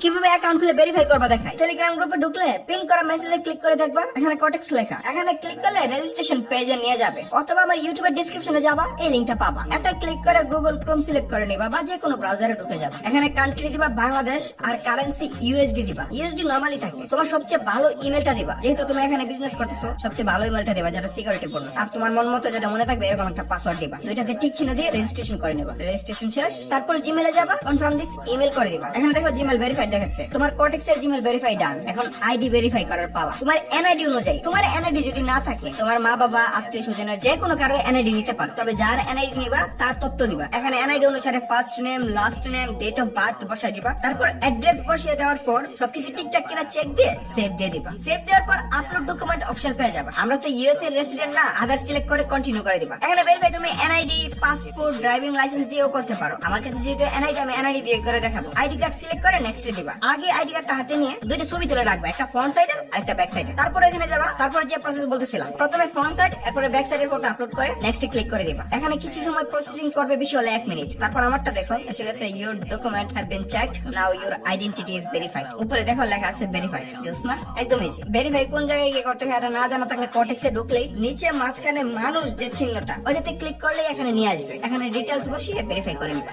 কিভাবে অ্যাকাউন্ট খুলে ভেরিফাই করবা দেখাই। টেলিগ্রাম গ্রুপে ঢুকলে পিন করা মেসেজে ক্লিক করে দেখবা এখানে কটেক্স লেখা, এখানে ক্লিক করলে রেজিস্ট্রেশন পেজে নিয়ে যাবে, অথবা আমার ইউটিউবের ডেসক্রিপশনে যাবা, এই লিংকটা পাবা। এটা ক্লিক করে গুগল ক্রোম সিলেক্ট করে নিবা বা যে কোনো ব্রাউজারে ঢুকে যাবে। এখানে কান্ট্রি দিবা বাংলাদেশ আর কারেন্সি ইউএসডি দিবা। ইউএসডি নরমালি থাকে। তোমার সবচেয়ে ভালো ইমেলটা দিবা, যেহেতু তুমি এখানে বিজনেস করতেছো সবচেয়ে ভালো ইমেলটা দিবা যেটা সিকিউরিটি পূর্ণ। আর তোমার মন মতো যেটা মনে থাকবে এরকম একটা পাসওয়ার্ড দিবা। দুইটাতে টিক চিহ্ন দিয়ে রেজিস্ট্রেশন করে নিবা। রেজিস্ট্রেশন শেষ, তারপর জিমেলে যাবা, কনফার্ম দিস ইমেল করে দিবা। এখানে দেখো জিমেল ভেরিফাইড দেখাচ্ছে। তোমার কর্টেক্স এর জিমেল ভেরিফাই ডান। এখন আইডি ভেরিফাই করার পালা। তোমার এনআইডি অনুযায়ী, তোমার এনআইডি যদি না থাকে তোমার মা বাবা আত্মীয় স্বজনের যে কোনো কারো এনআইডি নিতে পারো, তবে যার এনআইডি নিবা তার তথ্য দিবা। এখানে এনআইডি অনুসারে first name, last name, date of birth বসাই দিবা। তারপর অ্যাড্রেস বসিয়ে দেওয়ার পর সবকিছু ঠিকঠাক কিনা চেক দিয়ে সেভ দিয়ে দিবা। সেভ দেওয়ার পর আপলোড ডকুমেন্ট অপশন পেয়ে যাবে। আমরা তো ইউএস এর রেসিডেন্ট না, আধার সিলেক্ট করে কন্টিনিউ করে দিবা। এখানে ভেরিফাই তুমি এনআইডি, পাসপোর্ট, ড্রাইভিং লাইসেন্স দিয়েও করতে পারো। আমার কাছে যেহেতু এনআইডি, আমি এনআইডি দিয়ে করে দেখাবো। আইডি কার্ড সিলেক্ট করে নেক্সট দিবা। আগে আইডি কার্ডটা হাতে নিয়ে দুইটা ছবি তুলে রাখবা, একটা ফ্রন্ট সাইডে আর একটা ব্যাক সাইডে। তারপর এখানে যাবা, তারপর যে প্রসেস বলতেছিলাম, প্রথমে ফ্রন্ট সাইড এরপরে ব্যাক সাইডের ফটো আপলোড করে নেক্সট ক্লিক করে দিবা। এখানে কিছু সময় প্রসেসিং করবে, বেশি হলে 1 মিনিট। তারপর আমারটা দেখো এসে গেছে, your document have been checked, now your identity is verified. উপরে দেখো লেখা আছে ভেরিফাইড। জাস্ট না, একদম ইজি। ভেরিফাই কোন জায়গায় গিয়ে করতে হয় এটা না জানা থাকলে কর্টেক্সে ঢুকলেই নিচে মাঝখানে মানুষ যে চিহ্নটা ওইটাতে ক্লিক করলেই এখানে নিয়ে আসবে। এখানে ডিটেইলস বসিয়ে ভেরিফাই করে নিবা।